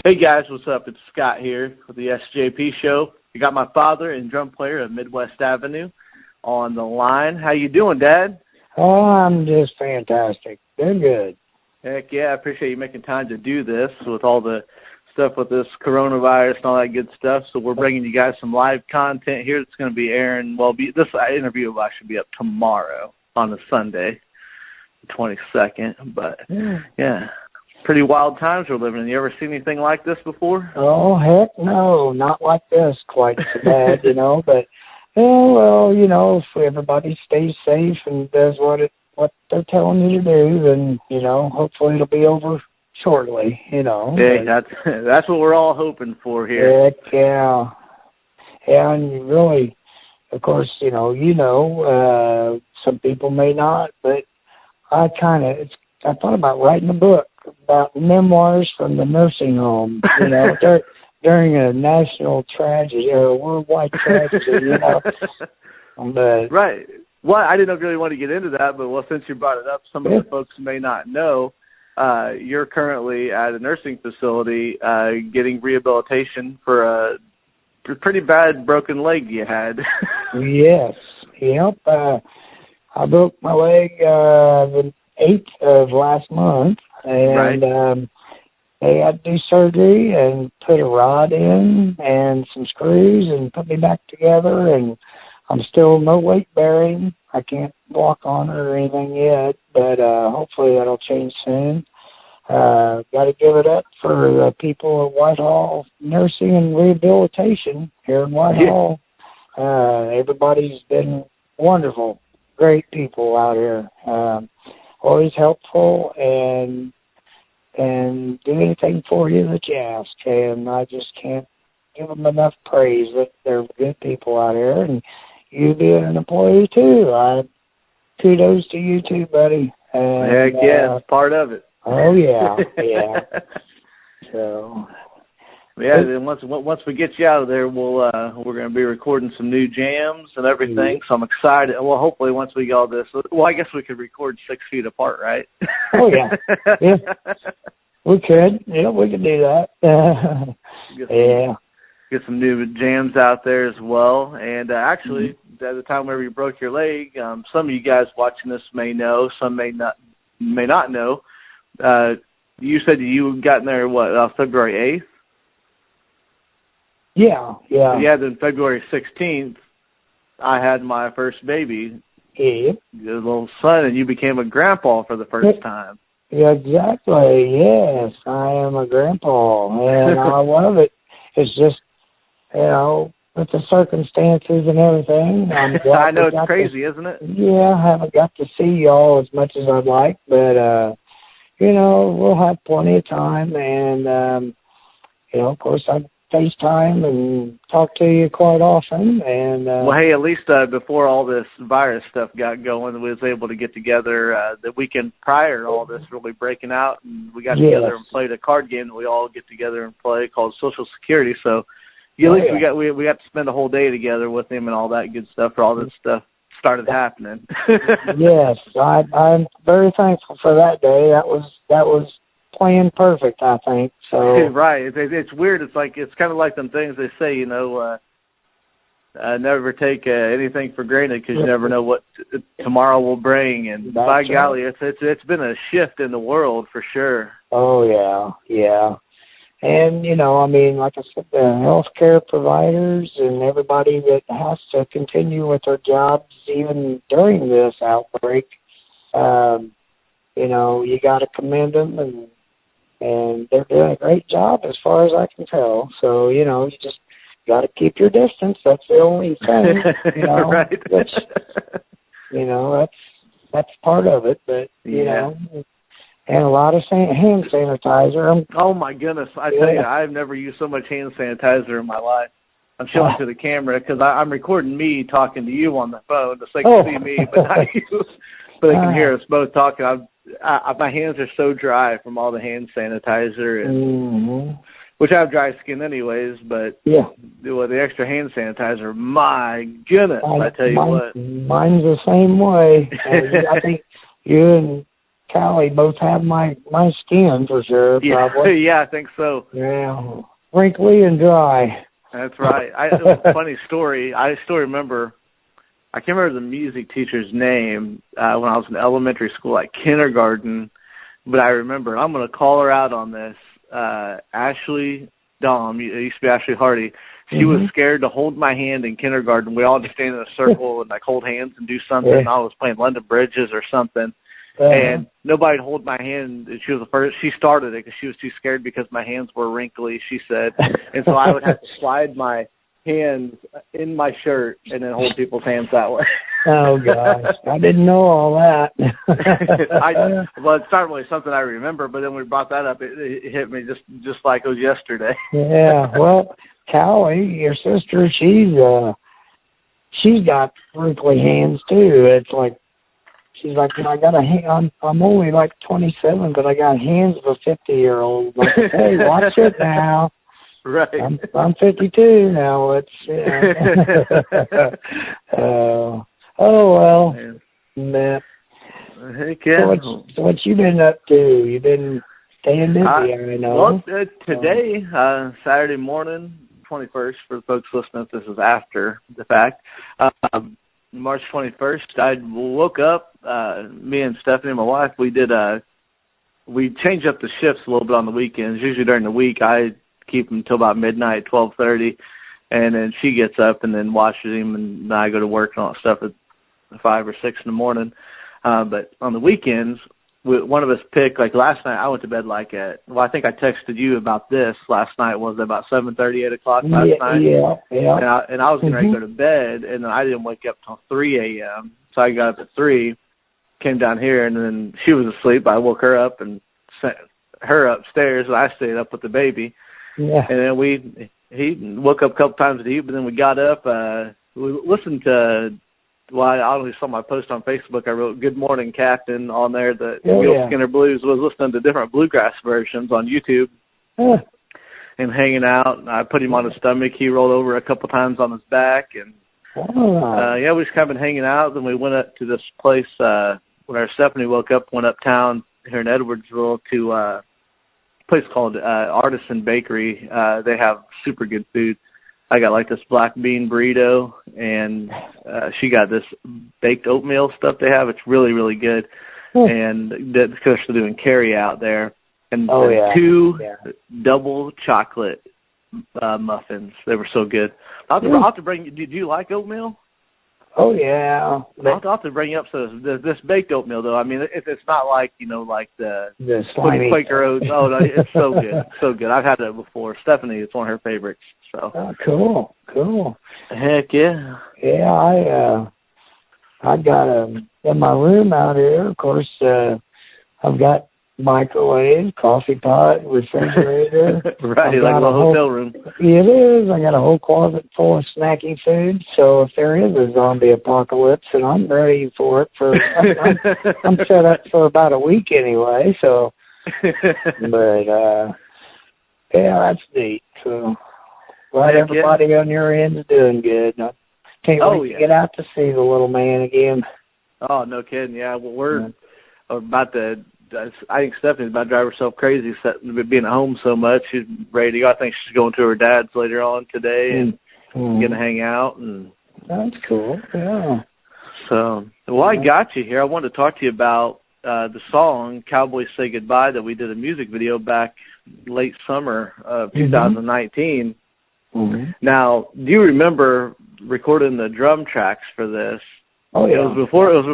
Hey guys, what's up? It's Scott here with the SJP show. You got my father and drum player of Midwest Avenue on the line. How you doing, Dad? Oh, I'm just fantastic. They're good. Heck yeah, I appreciate you making time to do this with all the stuff with this coronavirus and all that good stuff. So we're bringing you guys some live content here that's going to be airing. Well, this interview will actually be up tomorrow on a Sunday, the 22nd. But yeah, pretty wild times we're living in. You ever seen anything like this before? Oh, heck no, not like this quite so bad, but, well, if everybody stays safe and does what they're telling you to do, then, hopefully it'll be over shortly, Hey, that's what we're all hoping for here. Heck yeah. Yeah, and really, of course, some people may not, but I thought about writing a book about memoirs from the nursing home, during a national tragedy or a worldwide tragedy, But, right. Well, I didn't really want to get into that, but since you brought it up, some of the folks may not know, you're currently at a nursing facility getting rehabilitation for a pretty bad broken leg you had. Yes. Yep. I broke my leg the 8th of last month, and they had to do surgery and put a rod in and some screws and put me back together, and I'm still no weight bearing. I can't walk on it or anything yet, but hopefully that'll change soon. Got to give it up for the people at Whitehall Nursing and Rehabilitation here in Whitehall. Everybody's been wonderful, great people out here. Always helpful and do anything for you that you ask. And I just can't give them enough praise that they're good people out here. And you being an employee too, kudos to you too, buddy. And, heck yeah, it's part of it. Oh yeah, yeah. So. Yeah, then once we get you out of there, we're going to be recording some new jams and everything. So I'm excited. Well, hopefully once we get all this, I guess we could record 6 feet apart, right? Oh yeah, we could. Yeah, we could do that. Get some new jams out there as well. And actually, at the time where you broke your leg, some of you guys watching this may know, some may not know. You said you got in there February 8th. Yeah. Yeah, then February 16th, I had my first baby, your little son, and you became a grandpa for the first time. Yeah, exactly, yes. I am a grandpa, and I love it. It's just, with the circumstances and everything. I know, it's crazy, isn't it? Yeah, I haven't got to see y'all as much as I'd like, but, we'll have plenty of time, and, of course, I FaceTime and talk to you quite often. And well, hey, at least before all this virus stuff got going, we was able to get together the weekend prior to all this really breaking out, and we got together and played a card game that we all get together and play called Social Security. So at least we got to spend a whole day together with him and all that good stuff for all this stuff started happening. Yes, I'm very thankful for that day. That was planned perfect, I think. So right, it's weird. It's kind of like them things they say, never take anything for granted because you never know what tomorrow will bring. And by golly, it's been a shift in the world for sure. Oh yeah. And like I said, the healthcare providers and everybody that has to continue with their jobs even during this outbreak, you got to commend them, and they're doing a great job as far as I can tell. So, you just got to keep your distance. That's the only thing, right. Which, that's part of it. But, and a lot of hand sanitizer. Oh, my goodness. I tell you, I've never used so much hand sanitizer in my life. I'm showing to the camera because I'm recording me talking to you on the phone so they can see me, but not you. But they can hear us both talking. My hands are so dry from all the hand sanitizer, and which I have dry skin anyways. But the extra hand sanitizer, my goodness! I tell you what, mine's the same way. I think you and Callie both have my skin for sure. Probably. Yeah, I think so. Yeah, wrinkly and dry. That's right. It was a funny story. I still remember. I can't remember the music teacher's name when I was in elementary school, like kindergarten. But I remember. I'm going to call her out on this. Ashley Dom. It used to be Ashley Hardy. She was scared to hold my hand in kindergarten. We all just stand in a circle and like hold hands and do something. I was playing London Bridges or something, and nobody would hold my hand. She was the first. She started it because she was too scared because my hands were wrinkly. She said, and so I would have to slide my hands in my shirt and then hold people's hands that way. Oh gosh, I didn't know all that. Well, it's not really something I remember, but then we brought that up. It hit me just like it was yesterday. Yeah, well, Callie, your sister, she's got wrinkly hands too. It's like she's like, I got a hand. I'm only like 27, but I got hands of a 50-year-old. Like, hey, watch it now. Right. I'm 52 now. Oh well. Nah. Heck yeah. So what you been up to? You been staying busy, I know. Well, today, Saturday morning, 21st, for the folks listening, this is after the fact. March 21st, I woke up. Me and Stephanie, my wife, we changed up the shifts a little bit on the weekends. Usually during the week, I keep him until about midnight, 12:30, and then she gets up and then washes him, and then I go to work and all that stuff at 5 or 6 in the morning. But on the weekends, one of us picked, like last night, I went to bed I think I texted you about this last night. Was it about 7:30, 8 o'clock last night? Yeah. And I was getting ready to go to bed, and then I didn't wake up till 3 a.m., so I got up at 3, came down here, and then she was asleep. I woke her up and sent her upstairs, and I stayed up with the baby. Yeah. And then he woke up a couple times to eat, but then we got up. We listened to, I only saw my post on Facebook. I wrote "Good Morning, Captain" on there. The Neil Skinner Blues. Was listening to different bluegrass versions on YouTube and hanging out. And I put him on his stomach. He rolled over a couple times on his back, and we just kind of been hanging out. Then we went up to this place when our Stephanie woke up. Went uptown here in Edwardsville to a place called Artisan Bakery. They have super good food. I got like this black bean burrito, and she got this baked oatmeal stuff they have. It's really, really good. And that's because they're doing carry out there. And two double chocolate muffins. They were so good. I'll have to bring you. Do you like oatmeal? Oh yeah. I'll have to bring you up this baked oatmeal though. I mean, it's not like like the slimy Quaker Oats. Oh no, it's so good, so good. I've had it before. Stephanie, it's one of her favorites. So. Oh, cool. Heck yeah. Yeah, I got in my room out here. Of course, I've got microwave, coffee pot, refrigerator. Right, like a hotel room. It is. I got a whole closet full of snacky food. So if there is a zombie apocalypse, and I'm ready for it, I'm set up for about a week anyway. So, but that's neat. So, everybody on your end is doing good. I can't wait to get out to see the little man again. Oh, no kidding. Yeah, well, we're about to. I think Stephanie's about to drive herself crazy being at home so much. She's ready to go. I think she's going to her dad's later on today and going to hang out. And that's cool. Yeah. So, I got you here. I wanted to talk to you about the song "Cowboys Say Goodbye" that we did a music video back late summer of 2019. Now, do you remember recording the drum tracks for this? Oh yeah. It was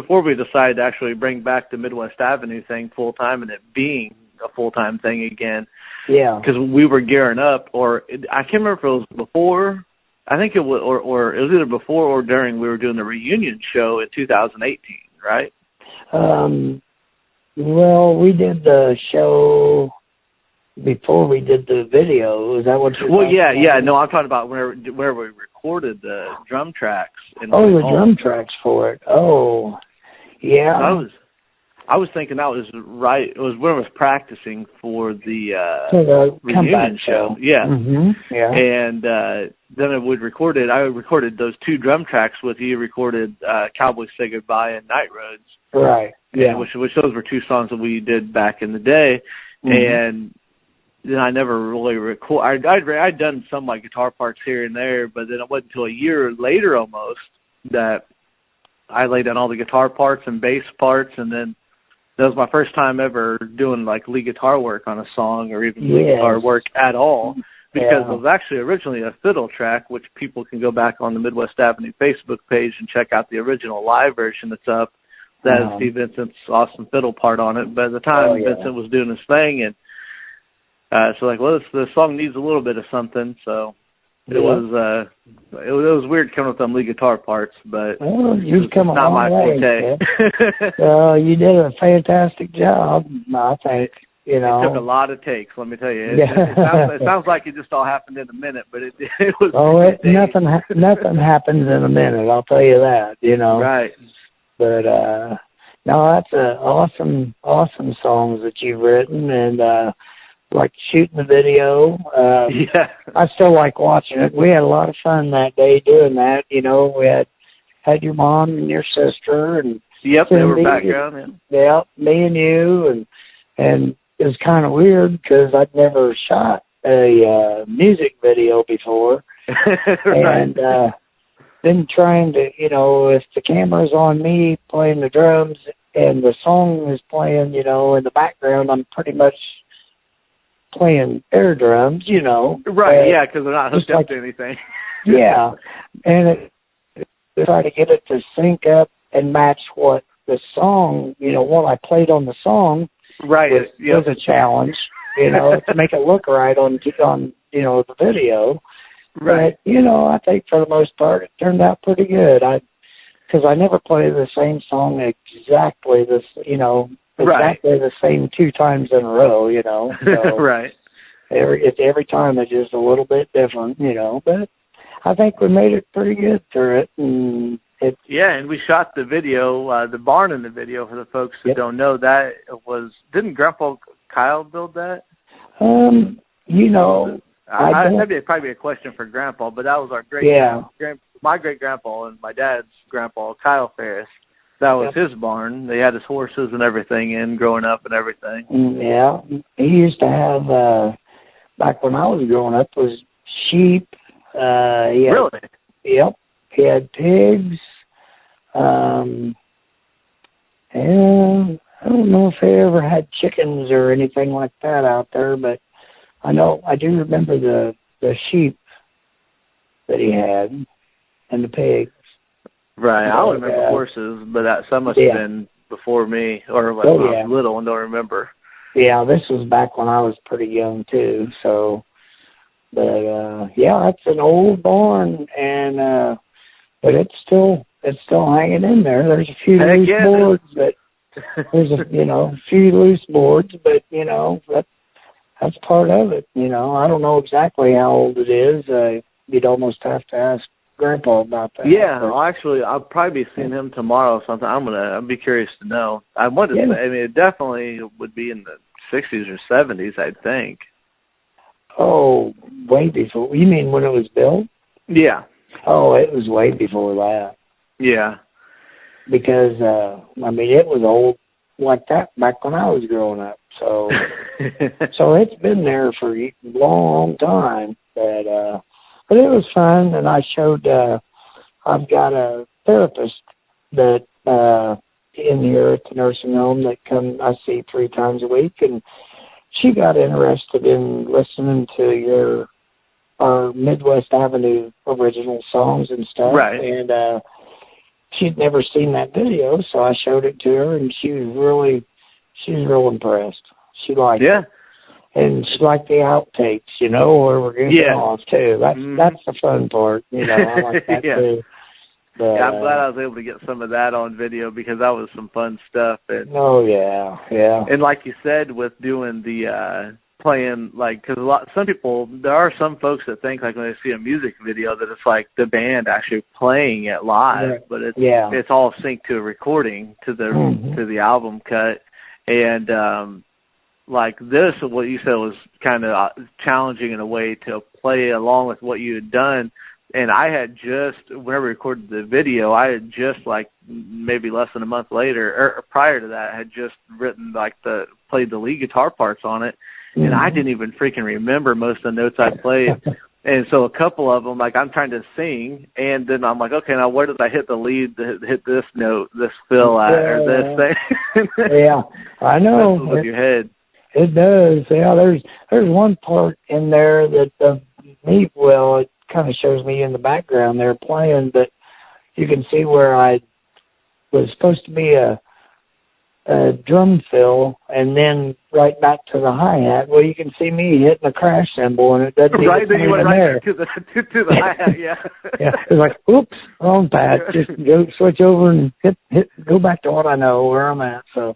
before we decided to actually bring back the Midwest Avenue thing full time and it being a full time thing again. Yeah. Because we were gearing up, I can't remember if it was before. I think it was, or it was either before or during. We were doing the reunion show in 2018, right? Well, we did the show before we did the video. Is that what you're talking about? Yeah. No, I'm talking about where we recorded the drum tracks. The drum tracks for it. Oh, yeah. I was thinking that was right. It was when I was practicing for the reunion show. Yeah. Yeah. And then I recorded those two drum tracks with you. You recorded Cowboys Say Goodbye and Night Roads. Right. which those were two songs that we did back in the day, and then I never really I'd done some like guitar parts here and there, but then it wasn't until a year later almost that I laid down all the guitar parts and bass parts, and then that was my first time ever doing like lead guitar work on a song or even lead guitar work at all, because it was actually originally a fiddle track, which people can go back on the Midwest Avenue Facebook page and check out the original live version that's up. That is Steve Vincent's awesome fiddle part on it. But at the time, Vincent was doing his thing, and so like, well, the song needs a little bit of something, so it was weird coming with them lead guitar parts, but you've come a long way. You did a fantastic job, I think. You know, it took a lot of takes. Let me tell you, it sounds like it just all happened in a minute, but it was. Nothing happens in a minute. I'll tell you that. You know, right? But no, that's awesome songs that you've written, and like shooting the video. I still like watching it. We had a lot of fun that day doing that. You know, we had your mom and your sister, and they were background. Me and you, and it was kind of weird because I'd never shot a music video before, and then trying to, you know, if the camera's on me playing the drums and the song is playing, you know, in the background, I'm pretty much playing air drums, you know. Right, because they're not hooked up to anything. And try to get it to sync up and match what the song, you know, what I played on the song was a challenge, you know, to make it look right on you know, the video. Right. But, you know, I think for the most part it turned out pretty good. Because I never play the same song exactly the same 2 times in a row, you know. So right. Every time it's just a little bit different, you know. But I think we made it pretty good through it. And and we shot the video, the barn in the video, for the folks that don't know. That didn't Grandpa Kyle build that? You know, that'd probably be a question for Grandpa, but that was our my great grandpa and my dad's grandpa, Kyle Ferris. That was his barn. They had his horses and everything in growing up and everything. Yeah, he used to have back when I was growing up was sheep. Really? Yep. He had pigs. And I don't know if he ever had chickens or anything like that out there, but I do remember the sheep that he had and the pigs. Right. I don't remember horses, but some must have been before me, or when I was little and don't remember. Yeah, this was back when I was pretty young too. So, but it's an old barn, and but it's still hanging in there. There's a few loose boards, but there's a few loose boards, but you know that's part of it. You know, I don't know exactly how old it is. You'd almost have to ask Grandpa about that. Yeah, well, actually, I'll probably be seeing him tomorrow or something. I'll be curious to know. I mean, it definitely would be in the 60s or 70s, I'd think. Oh, way before. You mean when it was built? Yeah. Oh, it was way before that. Yeah. Because, it was old like that back when I was growing up. So, so it's been there for a long time. But it was fun, and I showed, I've got a therapist that in here at the nursing home that I see 3 times a week, and she got interested in listening to our Midwest Avenue original songs and stuff. Right. And she'd never seen that video, so I showed it to her, and she was real impressed. She liked it. And she liked the outtakes, you know, where we're getting off too. That's the fun part, you know. I like that too. But, I'm glad I was able to get some of that on video because that was some fun stuff. And, And like you said, with doing the playing, like, because there are some folks that think, like, when they see a music video that it's like the band actually playing it live, but it's all synced to a recording to the album cut. And like this, what you said was kind of challenging in a way to play along with what you had done. And I had whenever we recorded the video, I had just like maybe less than a month later, or prior to that, had just written played the lead guitar parts on it, and I didn't even freaking remember most of the notes I played. And so a couple of them, like, I'm trying to sing, and then I'm like, okay, now where did I hit the lead to hit this note, this fill at, or this thing? Yeah, I know. With your head. It does. Yeah, there's one part in there that it kind of shows me in the background there playing, but you can see where I was supposed to be a drum fill, and then right back to the hi-hat. Well, you can see me hitting a crash cymbal, and it doesn't right, then you went right there. to the hi-hat, yeah. Yeah, it's like, oops, wrong pad. Just go switch over and go back to what I know, where I'm at. So,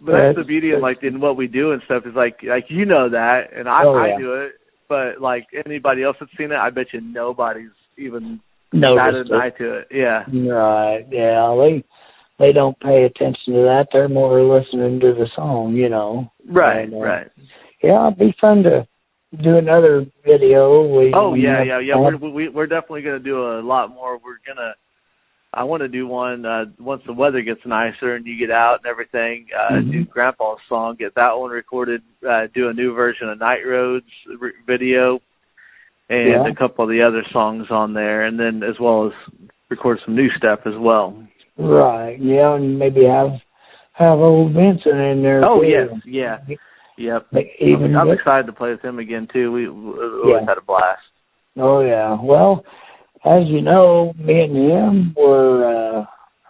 but that's the beauty of, like, in what we do and stuff is, like you know that, and I do it, but, like, anybody else that's seen it, I bet you nobody's even batted an eye to it. Yeah. Right, yeah, they don't pay attention to that. They're more listening to the song, you know. Right, right. Yeah, it'd be fun to do another video. We're definitely going to do a lot more. I want to do one once the weather gets nicer and you get out and everything, do Grandpa's song, get that one recorded, do a new version of Night Roads video, and a couple of the other songs on there, and then as well as record some new stuff as well. Right, yeah, and maybe have old Vincent in there. Oh, too. yes, yep. I'm excited to play with him again, too. We always had a blast. Oh, yeah. Well, as you know, me and him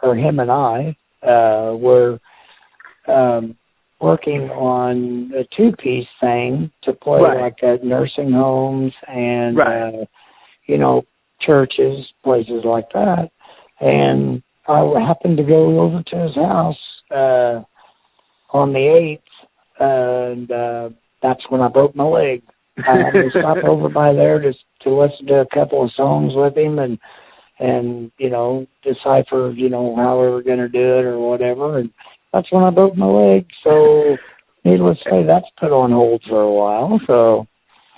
him and I were working on a two-piece thing to play like at nursing homes and, churches, places like that. And I happened to go over to his house on the 8th, and that's when I broke my leg. I had to stop over by there to listen to a couple of songs with him and decipher, how we were going to do it or whatever. And that's when I broke my leg. So needless to say, that's put on hold for a while. So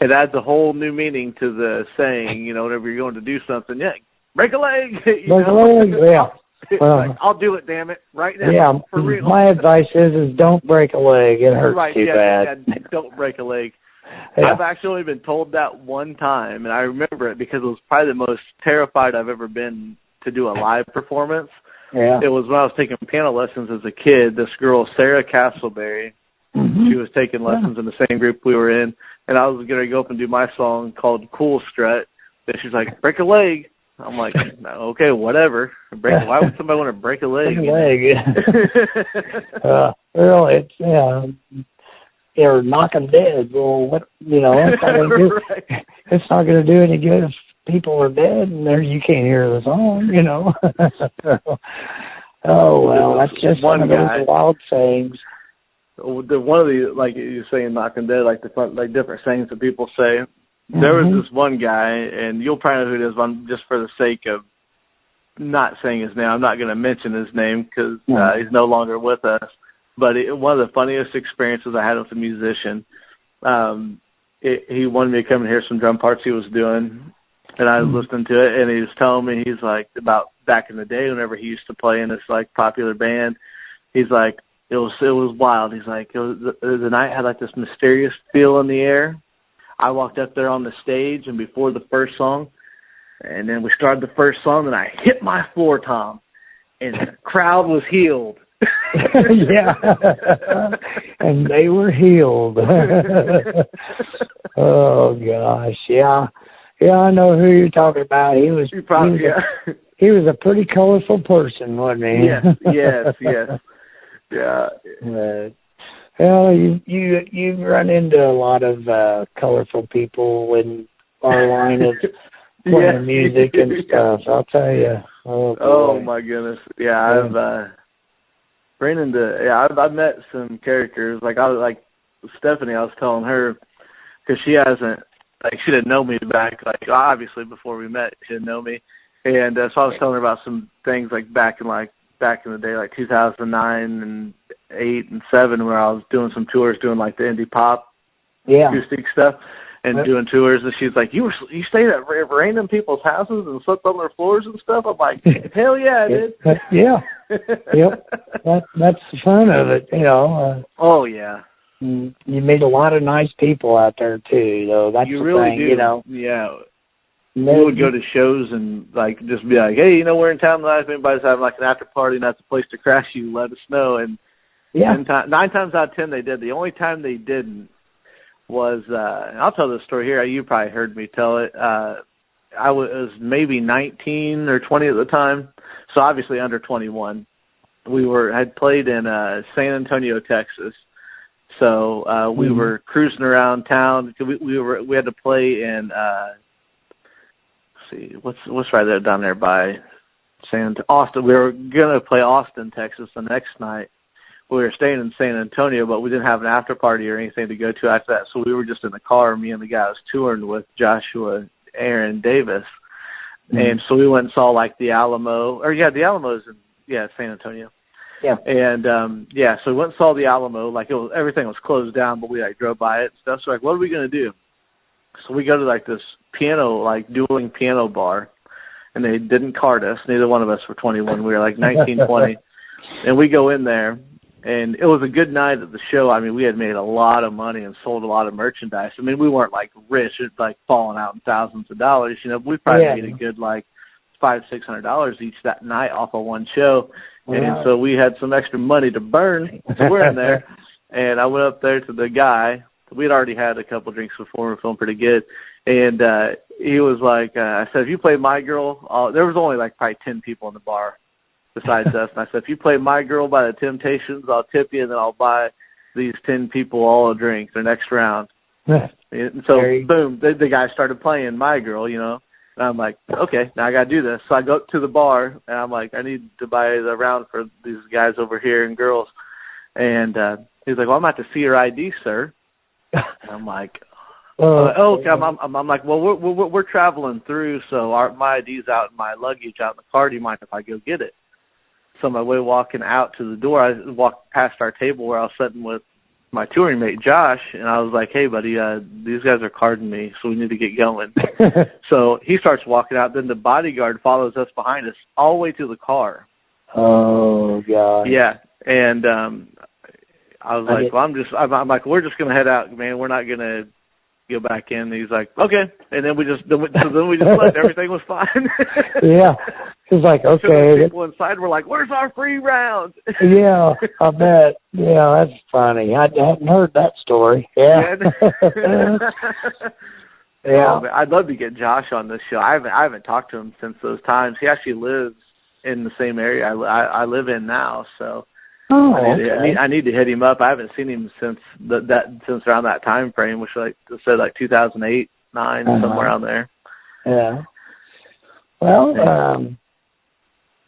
it adds a whole new meaning to the saying, whenever you're going to do something, break a leg. Break a leg, yeah. I'll do it, damn it, right now. Yeah, for real. My advice is don't break a leg. It hurts too bad. Yeah, don't break a leg. Yeah. I've actually only been told that one time, and I remember it because it was probably the most terrified I've ever been to do a live performance. Yeah. It was when I was taking piano lessons as a kid. This girl, Sarah Castleberry, she was taking lessons in the same group we were in, and I was going to go up and do my song called Cool Strut, and she's like, break a leg. I'm like, okay, whatever. Why would somebody want to break a leg? Break a leg. Really, or knock them dead. Well, what it's not going to do. It's not going to do any good if people are dead and there you can't hear the song. Oh well, that's just one of those wild sayings. One of the, like you're saying, knock them dead, like different sayings that people say. There was this one guy, and you'll probably know who it is, but just for the sake of not saying his name, I'm not going to mention his name because he's no longer with us. But one of the funniest experiences I had with a musician, he wanted me to come and hear some drum parts he was doing, and I was listening to it, and he was telling me, he's like, about back in the day whenever he used to play in this, like, popular band, he's like, it was wild. He's like, the night had, like, this mysterious feel in the air. I walked up there on the stage, and before the first song, and then we started the first song, and I hit my floor tom, and the crowd was healed. Yeah, and they were healed. Oh gosh, yeah, I know who you're talking about. He was a pretty colorful person, wasn't he? Yes, yeah. Well, you run into a lot of colorful people in our line of playing music and stuff. I'll tell you. Oh my goodness, yeah. I've met some characters like Stephanie. I was telling her because she didn't know me back, obviously before we met, she didn't know me, and so I was telling her about some things back in the day, like 2009 and 8 and 7, where I was doing some tours, doing like the indie pop acoustic stuff. and doing tours, and she's like, you stayed at random people's houses and slept on their floors and stuff? I'm like, hell yeah, I did. Yeah. Yep. That's the fun of it, you know. Oh, yeah. You meet a lot of nice people out there, too, though. That's you the really thing, do. You know. Yeah. We would go to shows and, like, just be like, hey, you know, we're in town tonight. If anybody's having, like, an after party and that's a place to crash, you let us know. And 9 times out of 10 they did. The only time they didn't was, and I'll tell this story here. You probably heard me tell it. I was maybe 19 or 20 at the time, so obviously under 21. We had played in San Antonio, Texas. So we were cruising around town. We had to play in let's see, what's right there down there by Austin. We were gonna play Austin, Texas the next night. We were staying in San Antonio, but we didn't have an after party or anything to go to after that. So we were just in the car, me and the guy I was touring with, Joshua Aaron Davis. And so we went and saw like the Alamo, the Alamo's in San Antonio. Yeah. And so we went and saw the Alamo. Like everything was closed down, but we like drove by it and stuff. So like, what are we gonna do? So we go to like this dueling piano bar, and they didn't card us. Neither one of us were 21. We were like 19, 20. And we go in there, and it was a good night at the show. I mean, we had made a lot of money and sold a lot of merchandise. I mean, we weren't like rich, like falling out in thousands of dollars. You know, we probably made a good like $500-600 each that night off of one show. And so we had some extra money to burn. So we're in there, and I went up there to the guy. We had already had a couple drinks before. We were feeling pretty good. And he was like, I said, if you play My Girl, there was only like probably 10 people in the bar besides us. And I said, if you play My Girl by the Temptations, I'll tip you, and then I'll buy these 10 people all a drink the next round. And so, boom, the guy started playing My Girl, you know. And I'm like, okay, now I got to do this. So I go up to the bar, and I'm like, I need to buy the round for these guys over here and girls. And he's like, well, I'm going to have to see your ID, sir. And I'm like, okay. I'm like, well, we're traveling through, so my ID's out and my luggage out in the car. Do you mind if I go get it? So on my way walking out to the door, I walked past our table where I was sitting with my touring mate, Josh, and I was like, hey, buddy, these guys are carding me, so we need to get going. So he starts walking out. Then the bodyguard follows us behind us all the way to the car. Oh, God. Yeah, and I was like, I'm like, we're just going to head out, man. We're not going to go back in. And he's like, okay. And then we just left. Everything was fine. Yeah. He's like, okay. So people inside were like, where's our free round? Yeah, I bet. Yeah, that's funny. I hadn't heard that story. Yeah. Yeah. I'd love to get Josh on this show. I haven't talked to him since those times. He actually lives in the same area I live in now, so I need to hit him up. I haven't seen him since since around that time frame, which like 2008, 9, somewhere around there. Yeah. Well,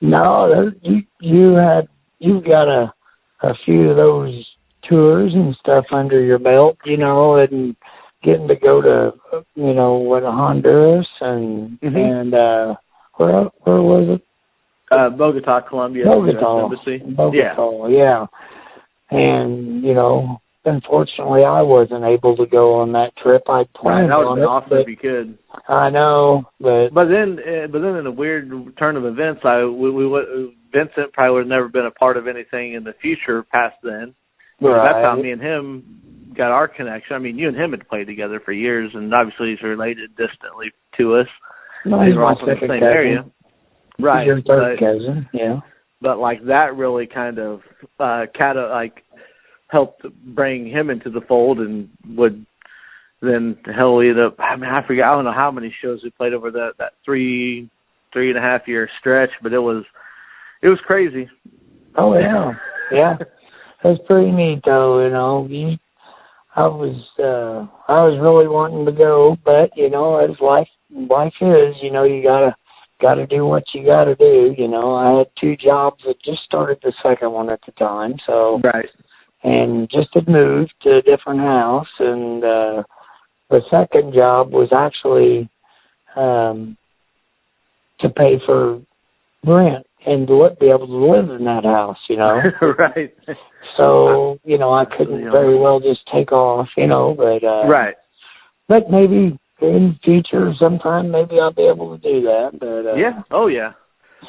no, you've got a few of those tours and stuff under your belt, you know, and getting to go to Honduras and where was it? Bogota, Colombia. Bogota, yeah. And, you know, unfortunately I wasn't able to go on that trip. I planned on it. That would have been awesome if you could. I know, but then in a weird turn of events, Vincent probably would have never been a part of anything in the future past then. Right. That's how me and him got our connection. I mean, you and him had played together for years, and obviously he's related distantly to us. No, he's my second cousin. Area. Right. He's your third cousin, yeah. But like that really kind of helped bring him into the fold, and would then lead up. I mean, I forget. I don't know how many shows we played over that 3.5 year stretch, but it was crazy. Oh yeah, yeah. It was pretty neat though. You know, I was really wanting to go, but you know, as life is, you know, you gotta do what you gotta do. You know, I had 2 jobs. I just started the second one at the time, so right. And just had moved to a different house, and the second job was actually to pay for rent and to be able to live in that house, you know. Right. So, you know, I couldn't very well just take off, you know, but right. but maybe in the future, sometime, maybe I'll be able to do that. But yeah, oh yeah.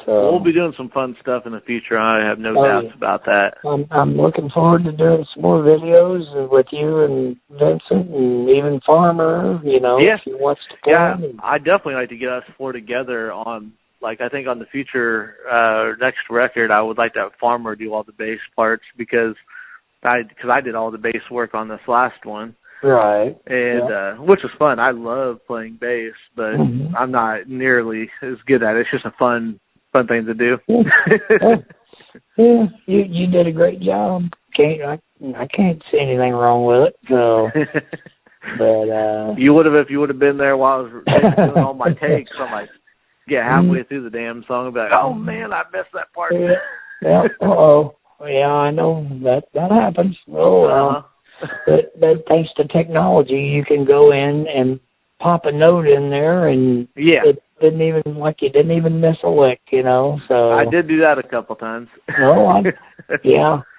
So we'll be doing some fun stuff in the future. I have no doubts about that. I'm looking forward to doing some more videos with you and Vincent and even Farmer. You know, if he wants to come. Yeah, I'd definitely like to get us four together on. Like, I think on the future next record, I would like to have Farmer do all the bass parts because I did all the bass work on this last one. Right. And which was fun. I love playing bass, but I'm not nearly as good at it. It's just a fun thing to do. Yeah, you did a great job. I can't see anything wrong with it. So, but you would have if you would have been there while I was doing all my takes. I'm like, get halfway through the damn song and be like, oh man, I missed that part. Yeah. Yeah, I know that happens. But thanks to technology, you can go in and pop a note in there, and it didn't even miss a lick, you know. So I did do that a couple times.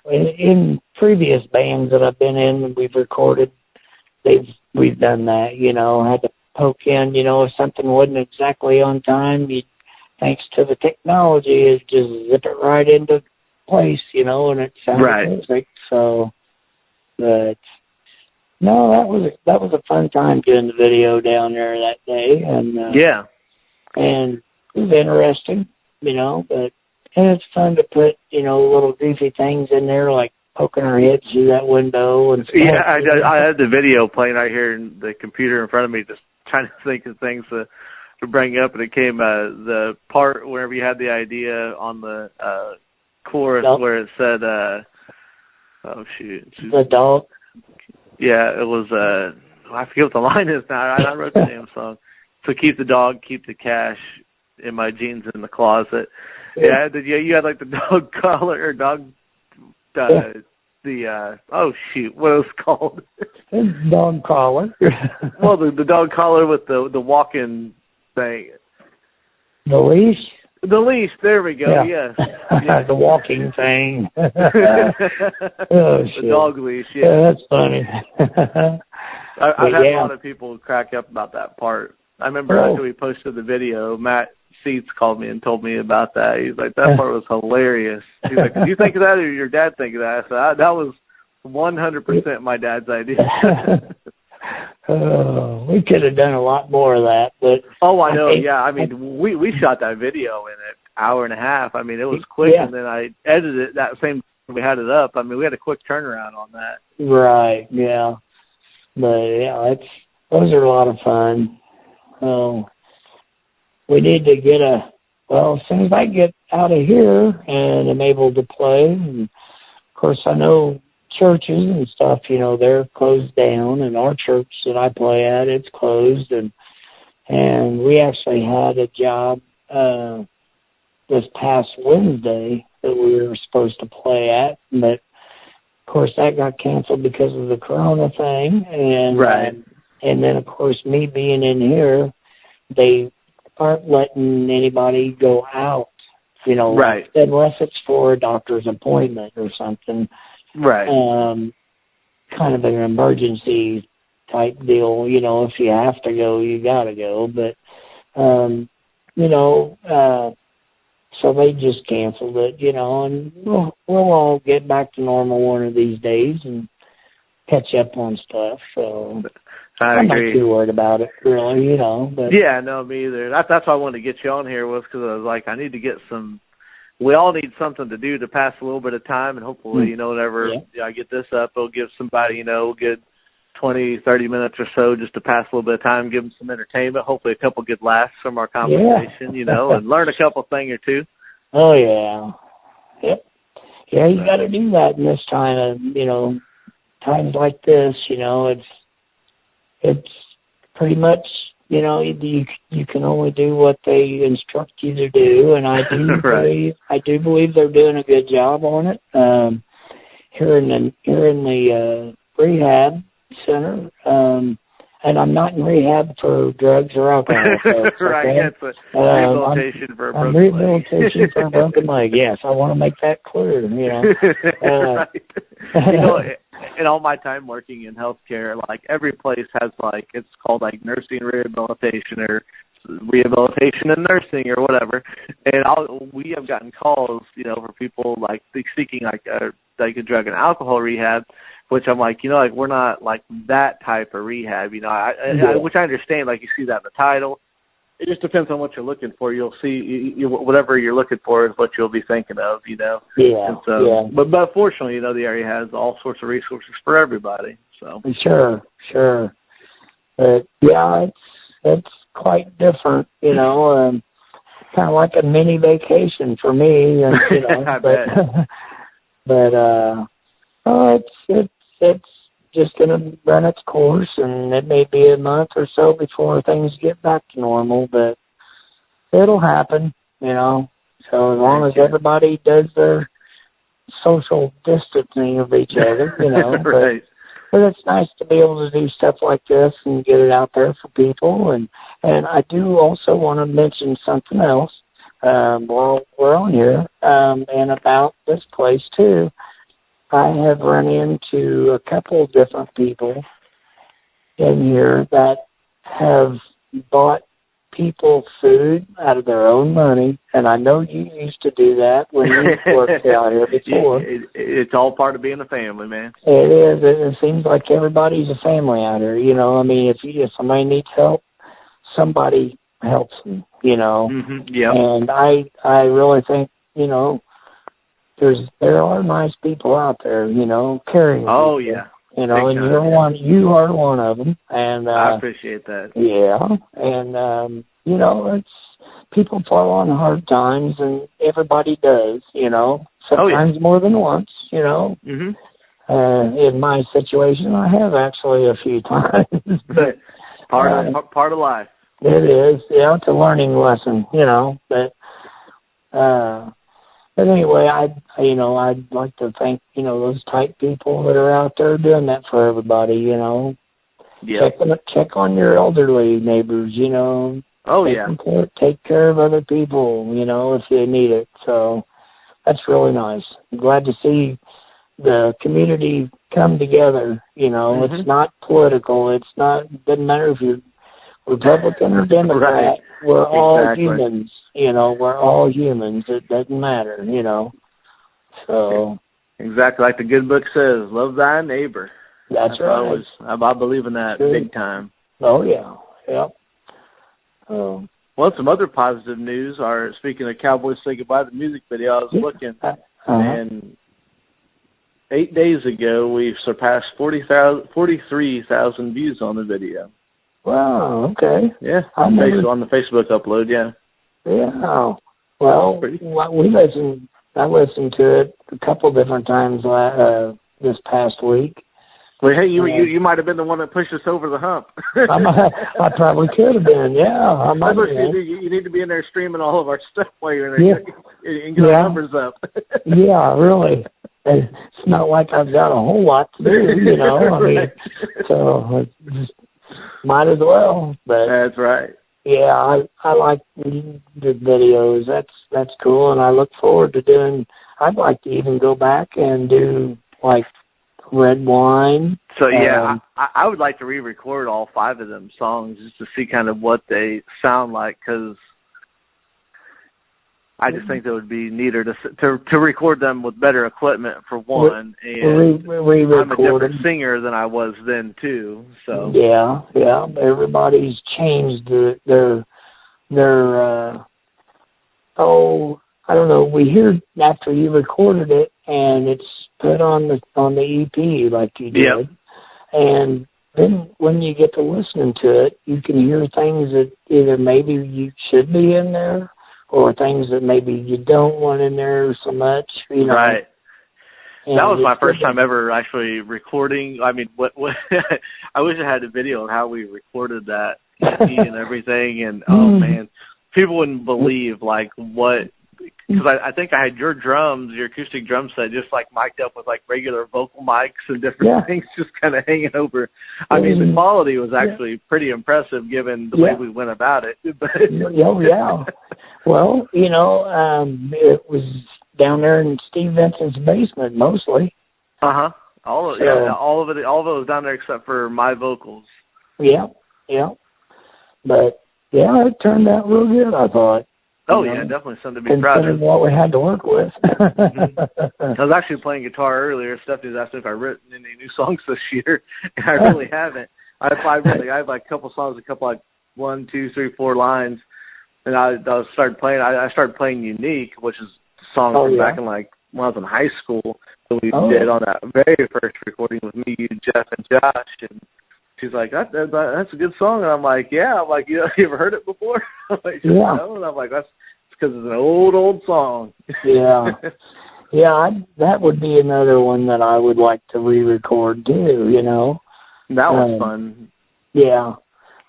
In previous bands that I've been in, we've recorded. We've done that, you know. Had to poke in, you know, if something wasn't exactly on time. Thanks to the technology, is just zip it right into place, you know, and it sounds perfect. So, but no, that was a fun time doing the video down there that day, and and it was interesting, you know. And it's fun to put, you know, little goofy things in there like poking our heads through that window and stuff. Yeah, I had the video playing right here in the computer in front of me, just trying to think of things to bring up, and it came the part wherever you had the idea on the chorus where it said, oh shoot, the dog. Yeah, it was. I forget what the line is now. I wrote the damn song. So keep the dog, keep the cash in my jeans in the closet. Yeah, you had like the dog collar or dog. Oh shoot, what was it called? Dog collar. Well, the dog collar with the walking thing. The leash. The leash. There we go. Yeah. Yes. The walking thing. The dog leash. Yeah, that's funny. I've had a lot of people crack up about that part. I remember after we posted the video, Matt Seats called me and told me about that. He's like, that part was hilarious. He's like, did you think of that or your dad think of that? I said, that was 100% my dad's idea. We could have done a lot more of that, but I know. I mean, we shot that video in an hour and a half. I mean, it was quick, and then I edited it that same time we had it up. I mean, we had a quick turnaround on that. Right. Yeah. But those are a lot of fun. We need to get as soon as I get out of here and am able to play, and of course I know churches and stuff, you know, they're closed down, and our church that I play at, it's closed, and we actually had a job this past Wednesday that we were supposed to play at, but of course that got canceled because of the corona thing, and and then of course me being in here, they aren't letting anybody go out, you know, unless it's for a doctor's appointment or something. Right. Kind of an emergency type deal, you know, if you have to go, you gotta go. But, you know, so they just canceled it, you know, and we'll all get back to normal one of these days and catch up on stuff. So I'm not too worried about it, really, you know. But yeah, no, me either. That's why I wanted to get you on here, was because I was like, I need to get some. We all need something to do to pass a little bit of time, and hopefully, you know, whenever I get this up, it'll give somebody, you know, a good 20, 30 minutes or so just to pass a little bit of time, give them some entertainment, hopefully a couple good laughs from our conversation, you know, and learn a couple thing or two. Oh, yeah. Yep. Yeah, you got to do that in this time of, you know, times like this, you know, it's pretty much, you know, you can only do what they instruct you to do, and I do believe they're doing a good job on it. Here in the rehab center, and I'm not in rehab for drugs or alcohol. Folks, okay? It's a rehabilitation for a broken leg. Rehabilitation for a broken leg. Yes, I want to make that clear. You know, You know, in all my time working in healthcare, like every place has like it's called like nursing rehabilitation or rehabilitation and nursing or whatever. And we have gotten calls, for people like seeking like a drug and alcohol rehab, which I'm like, like we're not like that type of rehab, which I understand. Like you see that in the title. It just depends on what you're looking for. You'll see whatever you're looking for is what you'll be thinking of, Yeah. And so, But fortunately, the area has all sorts of resources for everybody. So sure. But yeah, it's quite different, kind of like a mini vacation for me, I bet. But it's just going to run its course, and it may be a month or so before things get back to normal, but it'll happen, So as long as everybody does their social distancing of each other, Right. But it's nice to be able to do stuff like this and get it out there for people. And I do also want to mention something else while we're on here, and about this place too. I have run into a couple of different people in here that have bought people food out of their own money, and I know you used to do that when you worked out here before. It's all part of being a family, man. It is. It seems like everybody's a family out here. If somebody needs help, somebody helps them. Mm-hmm. Yeah. And I really think there are nice people out there, caring. Oh, people, yeah. And you are one of them. And I appreciate that. Yeah. And, it's people fall on hard times, and everybody does, sometimes more than once, Mm-hmm. In my situation, I have actually a few times. But part of life. It is. Yeah, it's a learning lesson, But anyway, I'd like to thank, those type people that are out there doing that for everybody, Yeah. Check on your elderly neighbors, Oh, yeah. Take care of other people, if they need it. So that's really nice. I'm glad to see the community come together, Mm-hmm. It's not political. Doesn't matter if you're Republican or Democrat. Right. We're all Exactly. humans. We're all humans. It doesn't matter, So exactly like the good book says, love thy neighbor. That's right. I believe in that big time. Oh yeah, yeah. Well, some other positive news are, speaking of Cowboys Say Goodbye, the music video, I was looking, and 8 days ago we surpassed 43,000 views on the video. Wow. Okay. Yeah, on the Facebook upload. Yeah. Yeah. Well, I listened to it a couple different times this past week. Well, hey, you might have been the one that pushed us over the hump. I probably could have been. Yeah, I might have been. You need to be in there streaming all of our stuff while you're in there and get our numbers up. Yeah, really. It's not like I've got a whole lot to do, Right. So just might as well. But that's right. Yeah, I like the videos. That's cool, and I look forward to doing. I'd like to even go back and do like Red Wine. So yeah, I would like to re-record all 5 of them songs just to see kind of what they sound like, because I just think that would be neater to record them with better equipment for one, and I'm a different singer than I was then too. So yeah, everybody's changed their I don't know. We hear after you recorded it and it's put on the EP like you did. Yep. And then when you get to listening to it, you can hear things that either maybe you should be in there or things that maybe you don't want in there so much, Right. And that was my first time ever actually recording. I mean, what I wish I had a video of how we recorded that EP and everything. And oh man, people wouldn't believe like what. Because I think I had your acoustic drum set, just like mic'd up with like regular vocal mics and different things, just kind of hanging over. I mean, the quality was actually pretty impressive given the way we went about it. Yeah. Well, it was down there in Steve Vincent's basement mostly. All of it was down there except for my vocals. Yeah. But yeah, it turned out real good, I thought. Oh yeah, definitely something to be proud of. What we had to work with. I was actually playing guitar earlier. Stephanie's asked if I've written any new songs this year, and I really haven't. I have like a couple songs, like 1, 2, 3, 4 lines, and I started playing. I started playing Unique, which is a song from back in like when I was in high school that we did on that very first recording with me, you, Jeff, and Josh. And she's like, that's a good song, and I'm like, yeah. I'm like, you ever heard it before? I'm like, no. And I'm like, that's because it's an old song. Yeah. Yeah, that would be another one that I would like to re-record too, you know. That was fun. Yeah.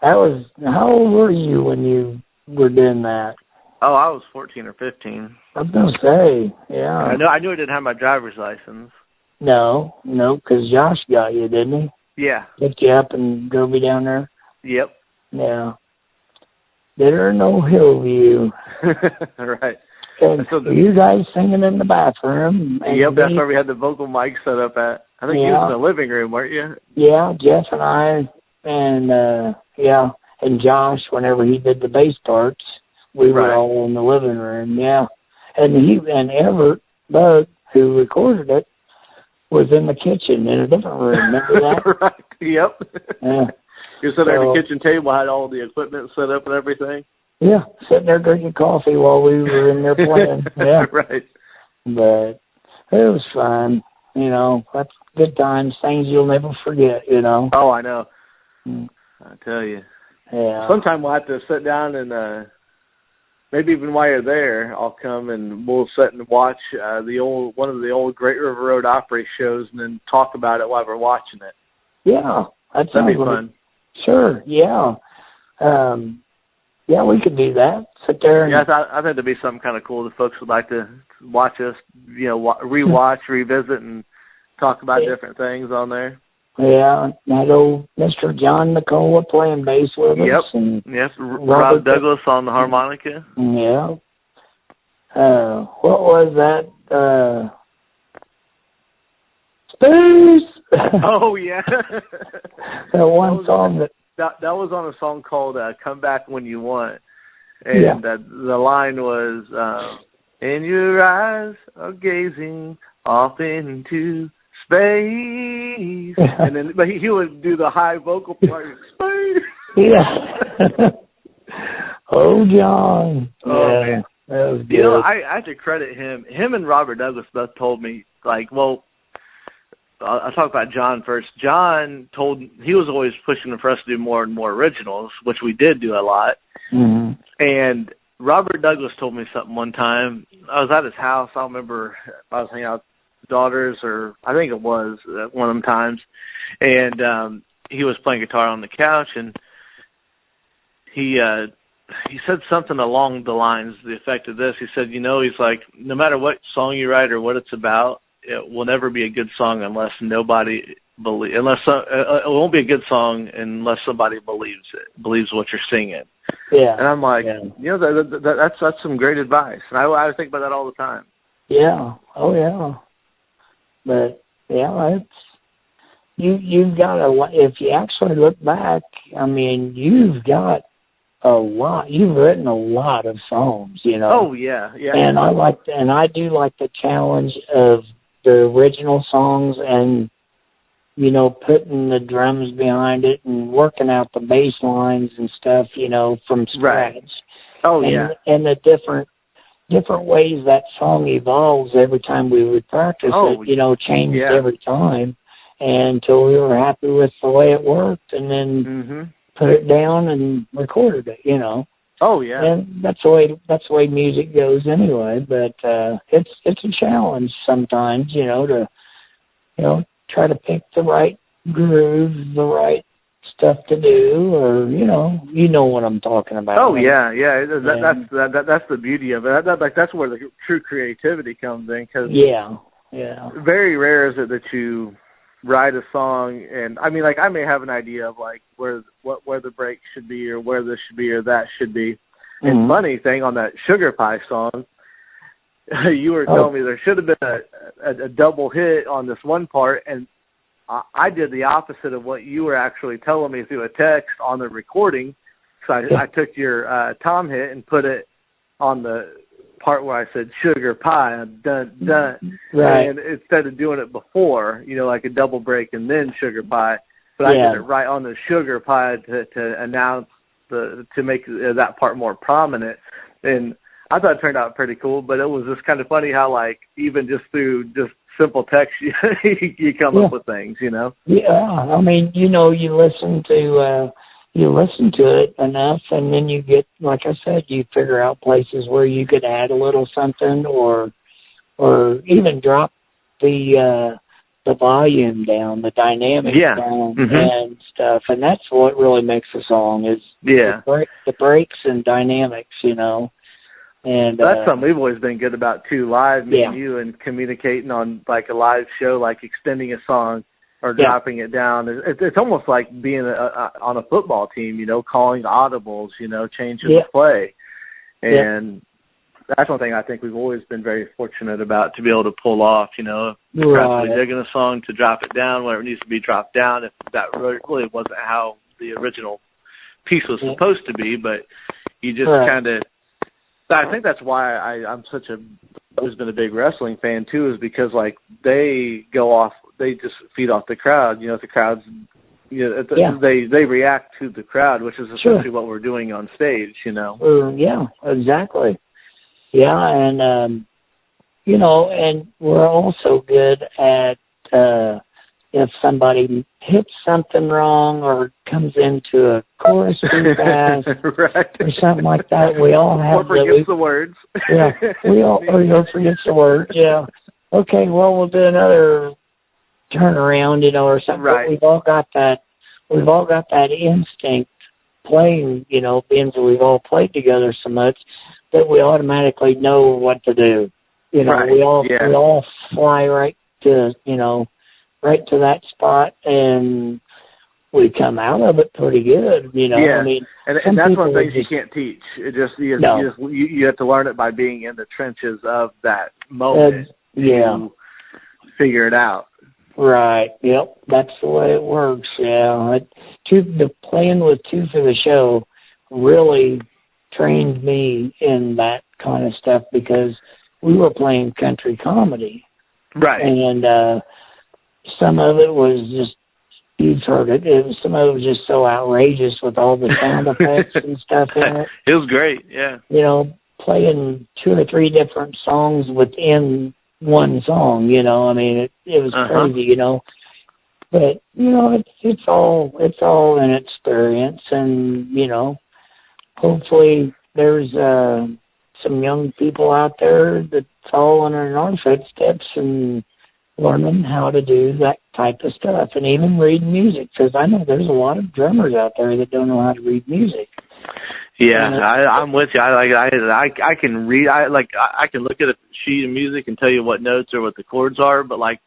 How old were you when you were doing that? Oh, I was 14 or 15. I was going to say, yeah. I knew I didn't have my driver's license. No, because Josh got you, didn't he? Yeah. Picked you up and drove you down there? Yep. Yeah. There are no Hillview. Right. And so you guys singing in the bathroom. Yep, that's where we had the vocal mic set up at. I think you was in the living room, weren't you? Yeah, Jeff and I, and and Josh, whenever he did the bass parts, we were all in the living room, yeah. And Everett Bug, who recorded it, was in the kitchen in a different room. Remember that? Right. Yep. Yeah. You were sitting there at the kitchen table, had all the equipment set up and everything. Yeah, sitting there drinking coffee while we were in there playing. Yeah. Right. But it was fun. You know, that's good times, things you'll never forget, you know. Oh, I know. I tell you. Yeah. Sometime we'll have to sit down and maybe even while you're there, I'll come and we'll sit and watch one of the old Great River Road Opry shows and then talk about it while we're watching it. Yeah. That'd be fun. Sure, yeah. Yeah, we could do that. Sit there. Yeah, I think it'd be something kind of cool that folks would like to watch us, you know, rewatch, revisit, and talk about different things on there. Yeah, that old Mr. John Nicola playing bass with us. And yes, Rob Douglas on the harmonica. Yeah. What was that? Space! Oh, yeah. That one song that was on a song called Come Back When You Want. And the line was, in your eyes are gazing off into space. And then, but he would do the high vocal part, space. Yeah. Oh, John. Oh, man. That was good. You know, I have to credit him. Him and Robert Douglas both told me, like, well, I'll talk about John first. John he was always pushing for us to do more and more originals, which we did do a lot. Mm-hmm. And Robert Douglas told me something one time. I was at his house. I don't remember if I was hanging out with his daughters or I think it was one of them times. And he was playing guitar on the couch, and he said something along the lines, the effect of this. He said, you know, he's like, no matter what song you write or what it's about, it will never be a good song unless it won't be a good song unless somebody believes what you're singing. Yeah. And I'm like, you know, that's some great advice. And I think about that all the time. Yeah. Oh, yeah. But, yeah, you've got if you actually look back, I mean, you've got a lot. You've written a lot of songs, you know. Oh, yeah. And I do like the challenge of the original songs and, you know, putting the drums behind it and working out the bass lines and stuff, you know, from scratch. Right. Oh, yeah. And the different ways that song evolves every time we would practice it, you know, changed every time until we were happy with the way it worked and then put it down and recorded it, you know. Oh, yeah. And that's the way music goes anyway, but it's a challenge sometimes, you know, to, you know, try to pick the right groove, the right stuff to do, or you know what I'm talking about. Oh, right? Yeah. That's the beauty of it. That's where the true creativity comes in. Cause very rare is it that you write a song, and I mean, like, I may have an idea of like where the break should be, or where this should be, or that should be. And funny thing on that Sugar Pie song, you were telling me there should have been a double hit on this one part, and I did the opposite of what you were actually telling me through a text on the recording. So I took your tom hit and put it on the part where I said sugar pie, dun, dun. Right. And instead of doing it before, like a double break and then sugar pie, but I did it right on the sugar pie to announce to make that part more prominent. And I thought it turned out pretty cool, but it was just kind of funny how, like, even just through just simple text, you come up with things, Yeah, I mean, you listen to it enough, and then you get, like I said, you figure out places where you could add a little something, or even drop the volume down, the dynamic down, and stuff. And that's what really makes a song is the breaks and dynamics, And that's something we've always been good about too, live, me and you, and communicating on like a live show, like extending a song or dropping it down. It's almost like being on a football team, calling audibles, changing the play. And that's one thing I think we've always been very fortunate about, to be able to pull off, really digging a song, to drop it down where it needs to be dropped down, if that really wasn't how the original piece was supposed to be. But you just kind of, I think that's why I'm always been a big wrestling fan too, is because like they just feed off the crowd. The crowd's, they react to the crowd, which is essentially what we're doing on stage. Yeah, exactly. Yeah, and and we're also good at if somebody hits something wrong or comes into a chorus too fast or something like that, we all have forgets the words. or forgets the words. Yeah. Okay, well, we'll do another turnaround, or something. Right. But we've all got that instinct playing, being that we've all played together so much that we automatically know what to do. We all fly right to that spot, and we come out of it pretty good, Yeah. I mean, and that's one of the things you can't teach. It just you have to learn it by being in the trenches of that moment. To figure it out. Right. Yep. That's the way it works. Yeah. The playing with Two for the Show really trained me in that kind of stuff, because we were playing country comedy. Right. And some of it was just, you've heard it, some of it was just so outrageous with all the sound effects and stuff in it. It was great, yeah. Playing 2 or 3 different songs within one song, I mean, it was crazy, But, it's all an experience, and, hopefully there's some young people out there that following in our footsteps and learning how to do that type of stuff, and even read music, because I know there's a lot of drummers out there that don't know how to read music. Yeah, I'm with you. I can read. I can look at a sheet of music and tell you what notes or what the chords are, but like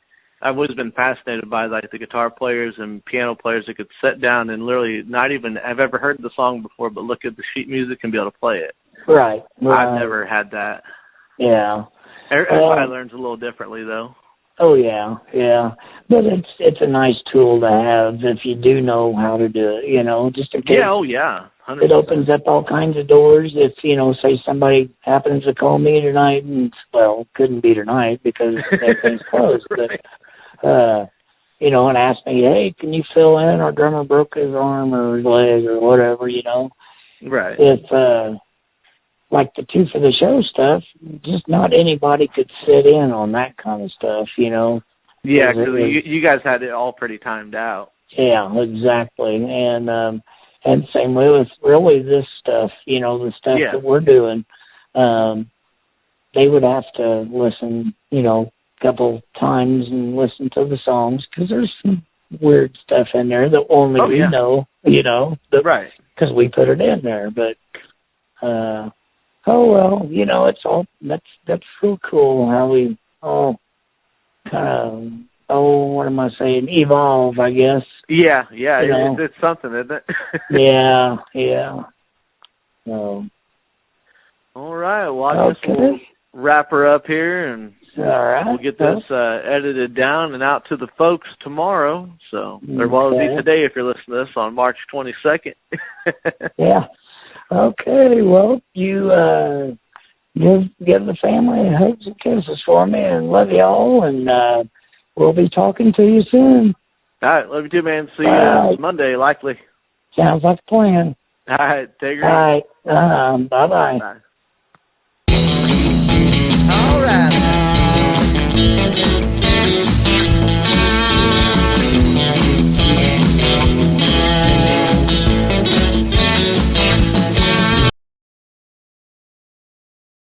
I've always been fascinated by like the guitar players and piano players that could sit down and literally not even have ever heard the song before, but look at the sheet music and be able to play it. Right. I've never had that. Yeah. Everybody learns a little differently, though. Oh yeah, yeah. But it's a nice tool to have if you do know how to do it. Just in case. Yeah. Oh yeah. 100%. It opens up all kinds of doors. If say somebody happens to call me tonight, and couldn't be tonight because everything's closed. But and ask me, hey, can you fill in? Our drummer broke his arm or his leg or whatever. Right. If like the Two for the Show stuff, just not anybody could sit in on that kind of stuff, Yeah, because you guys had it all pretty timed out. Yeah, exactly. And same way with really this stuff, the stuff that we're doing. They would have to listen, a couple times and listen to the songs, because there's some weird stuff in there that only we know, right? Because we put it in there. But it's all that's real cool how we all kind of what am I saying? Evolve, I guess. Yeah. It's something, isn't it? Yeah. So. All right. Well, I guess we'll wrap her up here and All right. We'll get this edited down and out to the folks tomorrow. So, or well, it'll be today if you're listening to this on March 22nd. Yeah. Okay. Well, you give the family hugs and kisses for me, and love y'all. And we'll be talking to you soon. All right. Love you too, man. See you Monday, likely. Sounds like a plan. All right. Take care. All right. Bye-bye. Bye. All right.